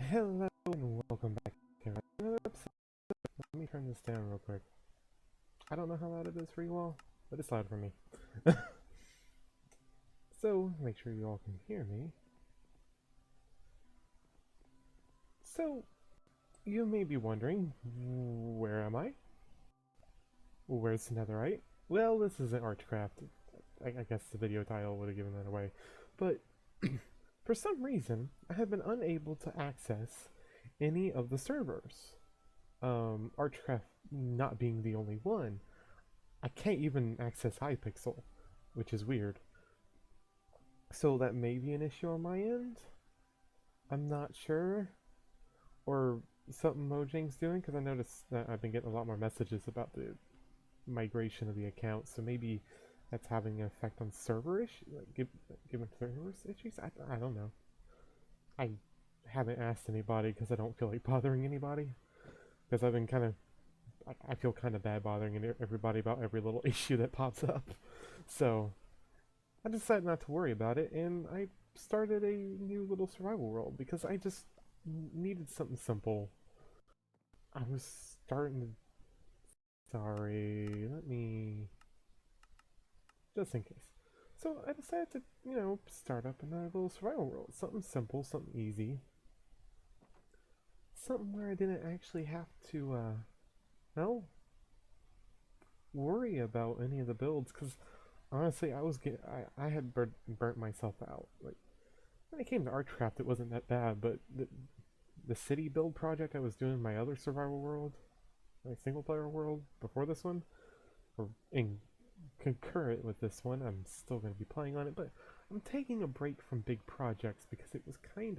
Hello and welcome back to another episode. Let me turn this down real quick. I don't know how loud it is for you all, but it's loud for me. So, make sure you all can hear me. So, you may be wondering, where am I? Where's Netherite? Well, this isn't Archcraft. I guess the video title would have given that away. But, for some reason, I have been unable to access any of the servers. Archcraft not being the only one. I can't even access Hypixel, which is weird. So that may be an issue on my end. I'm not sure. Or something Mojang's doing, because I noticed that I've been getting a lot more messages about the migration of the account, so maybe that's having an effect on server issues, like given servers issues? I don't know. I haven't asked anybody because I don't feel like bothering anybody. Because I've been kind of I feel kind of bad bothering everybody about every little issue that pops up. So I decided not to worry about it, and I started a new little survival world because I just needed something simple. I was starting to... Sorry, let me... Just in case. So I decided to, start up another little survival world. Something simple, something easy. Something where I didn't actually have to, well, worry about any of the builds, because honestly, I had burnt myself out. Like, when it came to Archcraft, it wasn't that bad, but the city build project I was doing in my other survival world, my single player world before this one, or in concurrent with this one, I'm still going to be playing on it, but I'm taking a break from big projects because it was kind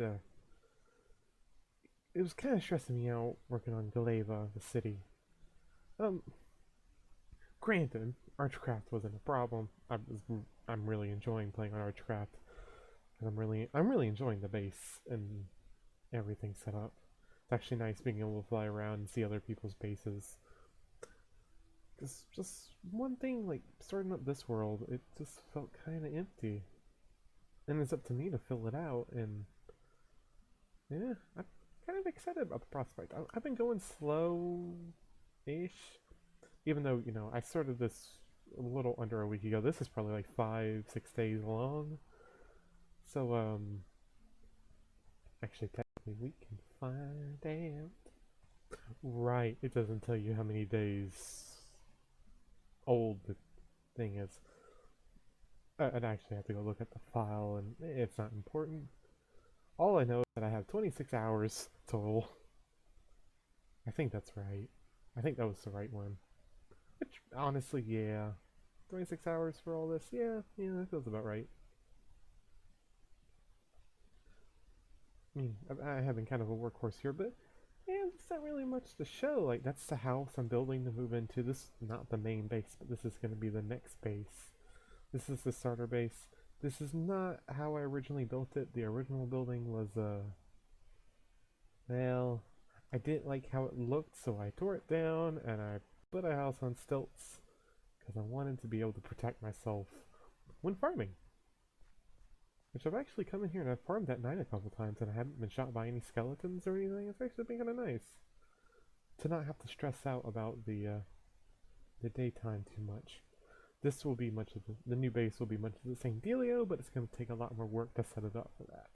of stressing me out working on Galeva, the city. Um, Granted, Archcraft wasn't a problem. I'm really enjoying playing on Archcraft. I'm really enjoying the base and everything set up. It's actually nice being able to fly around and see other people's bases. Because just one thing, like starting up this world, it just felt kind of empty. And it's up to me to fill it out, and yeah, I'm kind of excited about the prospect. I've been going slow-ish, even though, I started this a little under a week ago. This is probably like 5-6 days long. So, actually, technically, we can find out. Right, it doesn't tell you how many days old the thing is. I'd actually have to go look at the file, and it's not important. All I know is that I have 26 hours total. I think that's right. I think that was the right one. Which, honestly, yeah. 26 hours for all this? Yeah, that feels about right. I mean, I have been kind of a workhorse here, but yeah, there's not really much to show. Like, that's the house I'm building to move into. This is not the main base, but this is going to be the next base. This is the starter base. This is not how I originally built it. The original building was, well, I didn't like how it looked, so I tore it down and I put a house on stilts because I wanted to be able to protect myself when farming. Which I've actually come in here and I've farmed at night a couple times and I haven't been shot by any skeletons or anything. It's actually been kind of nice to not have to stress out about the daytime too much. This will be much of the new base will be much of the same dealio, but it's going to take a lot more work to set it up for that.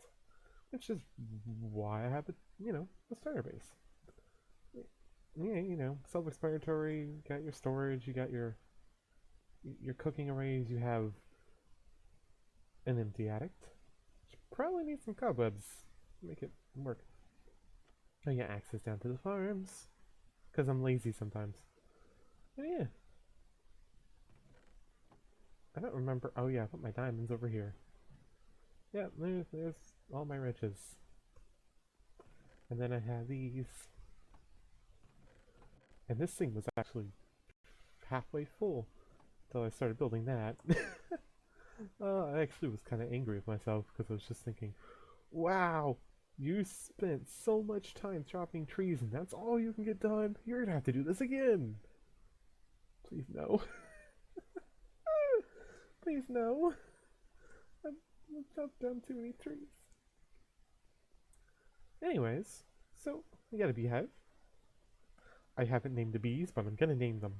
Which is why I have the starter base. Yeah, self-explanatory. You got your storage, you got your cooking arrays, you have an empty attic. Which probably needs some cobwebs to make it work. Oh yeah, access down to the farms. Because I'm lazy sometimes. Oh yeah. I don't remember. Oh yeah, I put my diamonds over here. Yeah, there's all my riches. And then I have these. And this thing was actually halfway full until I started building that. I actually was kind of angry with myself because I was just thinking, wow, you spent so much time chopping trees and that's all you can get done? You're gonna have to do this again. Please no. Please no. I've chopped down too many trees. Anyways, so we got a beehive. I haven't named the bees, but I'm gonna name them.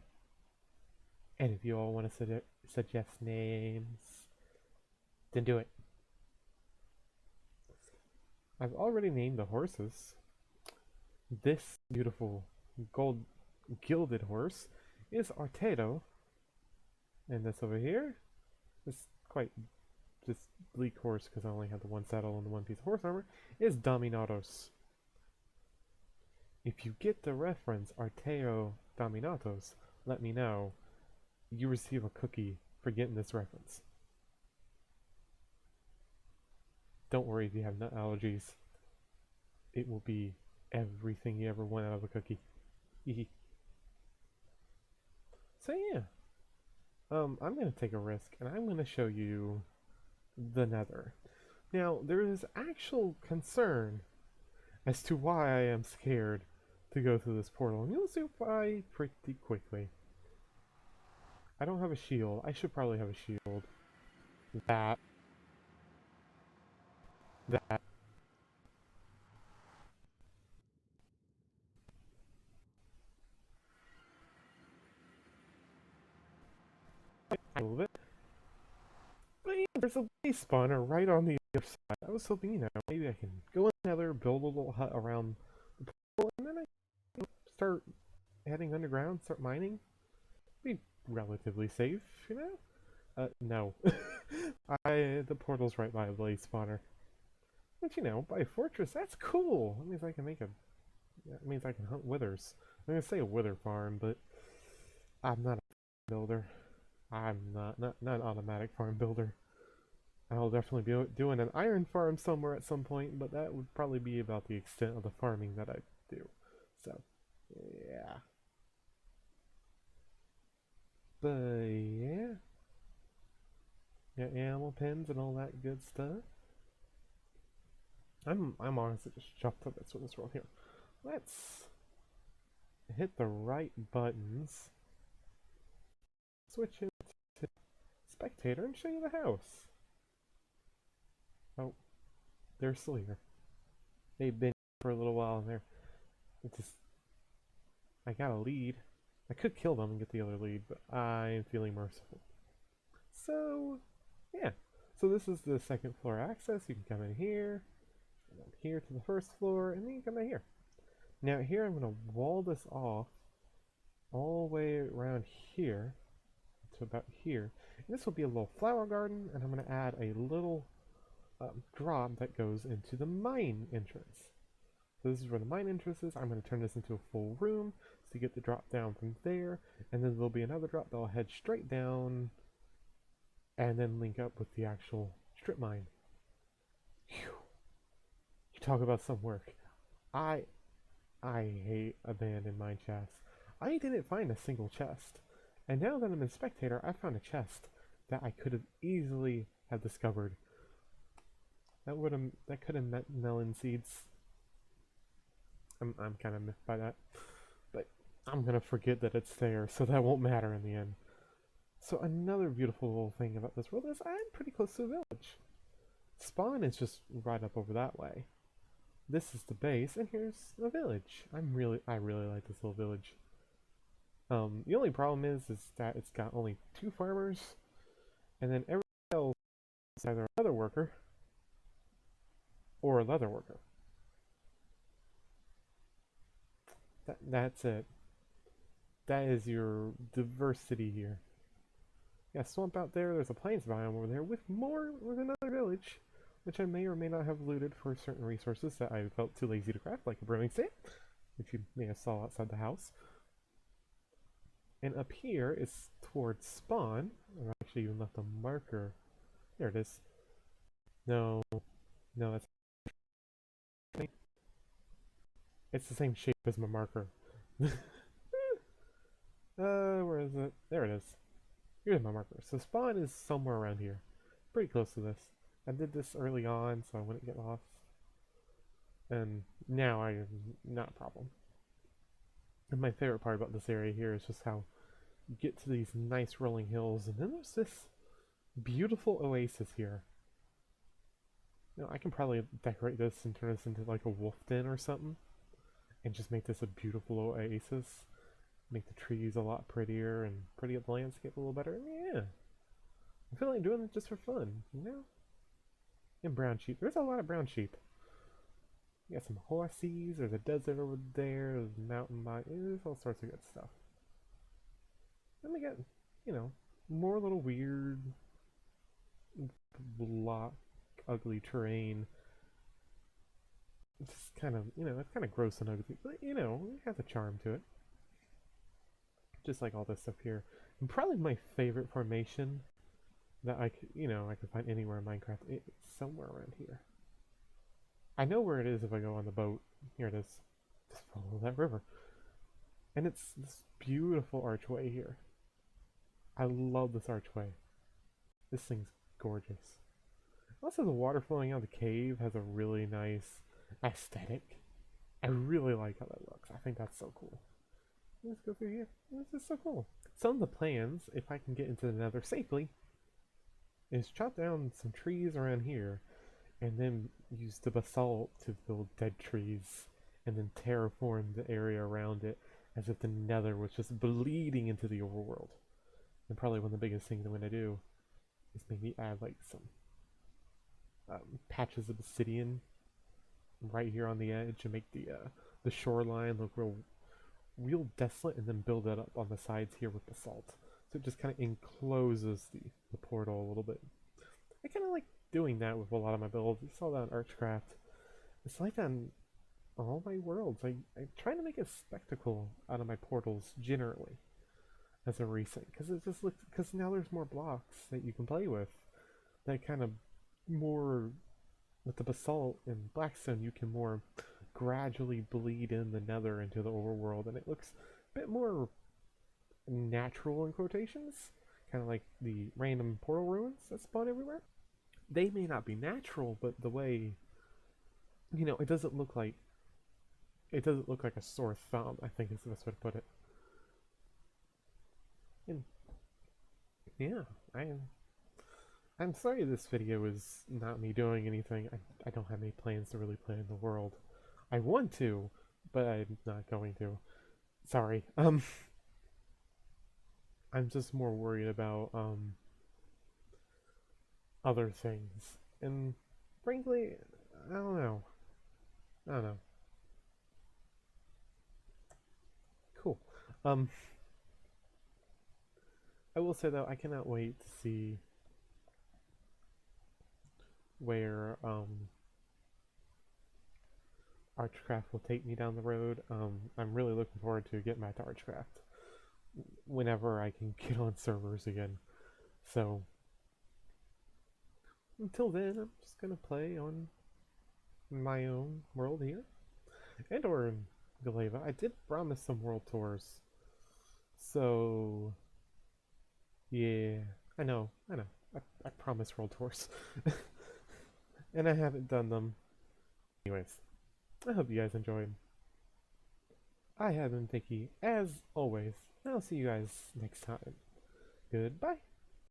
And if you all want to suggest names, then do it. I've already named the horses. This beautiful gold gilded horse is Artero, and this over here is quite just bleak horse because I only have the one saddle and the one piece of horse armor, is Dominatos. If you get the reference Arteo Dominatos, let me know. You receive a cookie for getting this reference. Don't worry if you have nut allergies. It will be everything you ever want out of a cookie. So yeah, I'm gonna take a risk and I'm gonna show you the Nether. Now there is actual concern as to why I am scared to go through this portal, and you'll see why pretty quickly. I don't have a shield. I should probably have a shield. That. A little bit. But yeah, there's a base spawner right on the other side. I was hoping, maybe I can go in the Nether, build a little hut around the portal, and then I can start heading underground, start mining. Be relatively safe, no. The portal's right by a blaze spawner. But by a fortress, that's cool. That means I can hunt withers. I'm gonna say a wither farm, but I'm not a builder. I'm not an automatic farm builder. I'll definitely be doing an iron farm somewhere at some point, but that would probably be about the extent of the farming that I do. So, yeah. But yeah. Got animal pens and all that good stuff. I'm honestly just jumped up this world here. Let's hit the right buttons. Switch it to spectator and show you the house. Oh, they're still here. They've been for a little while and I got a lead. I could kill them and get the other lead, but I'm feeling merciful. So, yeah. So this is the second floor access. You can come in here, and then here to the first floor, and then you come in here. Now here I'm going to wall this off all the way around here to about here. And this will be a little flower garden, and I'm going to add a little drop that goes into the mine entrance. So this is where the mine entrance is. I'm going to turn this into a full room so you get the drop down from there, and then there'll be another drop that will head straight down and then link up with the actual strip mine. Whew. You talk about some work. I hate abandoned mine chests. I didn't find a single chest, and now that I'm in spectator, I found a chest that I could have easily have discovered. That could have meant melon seeds. I'm kind of miffed by that, but I'm gonna forget that it's there, so that won't matter in the end. So another beautiful little thing about this world is I'm pretty close to the village. Spawn is just right up over that way. This is the base, and here's the village. I really like this little village. The only problem is that it's got only 2 farmers, and then everyone else is either a leather worker or a leather worker. That's it. That is your diversity here. Yeah, swamp out there. There's a plains biome over there with another village, which I may or may not have looted for certain resources that I felt too lazy to craft, like a brewing stand, which you may have saw outside the house. And up here is towards spawn. I've actually even left a marker. There it is. No, that's. It's the same shape as my marker. Where is it? There it is. Here's my marker. So spawn is somewhere around here. Pretty close to this. I did this early on so I wouldn't get lost. And now not a problem. And my favorite part about this area here is just how you get to these nice rolling hills, and then there's this beautiful oasis here. I can probably decorate this and turn this into like a wolf den or something, and just make this a beautiful oasis. Make the trees a lot prettier and pretty up the landscape a little better. Yeah, I feel like doing it just for fun. And brown sheep. There's a lot of brown sheep. You got some horses. There's a desert over there. There's mountain bike. There's all sorts of good stuff. Then we got, you know, more little weird, block, ugly terrain. It's just kind of, it's kind of gross and ugly, but it has a charm to it. Just like all this stuff here. And probably my favorite formation that I could find anywhere in Minecraft. It's somewhere around here. I know where it is if I go on the boat. Here it is. Just follow that river. And it's this beautiful archway here. I love this archway. This thing's gorgeous. Also, the water flowing out of the cave has a really nice aesthetic. I really like how that looks. I think that's so cool. Let's go through here. This is so cool. Some of the plans, if I can get into the Nether safely, is chop down some trees around here and then use the basalt to build dead trees and then terraform the area around it as if the Nether was just bleeding into the overworld. And probably one of the biggest things I'm going to do is maybe add like some patches of obsidian right here on the edge and make the shoreline look real desolate, and then build that up on the sides here with basalt. So it just kind of encloses the portal a little bit. I kind of like doing that with a lot of my builds. You saw that in Archcraft. It's like that in all my worlds. I try to make a spectacle out of my portals generally as a recent, because it just looks, because now there's more blocks that you can play with. That kind of more with the basalt and blackstone, you can more gradually bleed in the Nether into the overworld, and it looks a bit more natural in quotations, kind of like the random portal ruins that spawn everywhere. They may not be natural, but the way, it doesn't look like a sore thumb, I think is the best way to put it. And yeah, I'm sorry this video is not me doing anything. I don't have any plans to really play in the world. I want to, but I'm not going to. Sorry. I'm just more worried about other things. And frankly, I don't know. I don't know. Cool. Um I will say though, I cannot wait to see where Archcraft will take me down the road. I'm really looking forward to getting back to Archcraft whenever I can get on servers again. So until then, I'm just gonna play on my own world here, and or in Galeva. I did promise some world tours, so yeah, I know. I promised world tours, and I haven't done them. Anyways, I hope you guys enjoyed. I have been Vicky, as always, and I'll see you guys next time. Goodbye.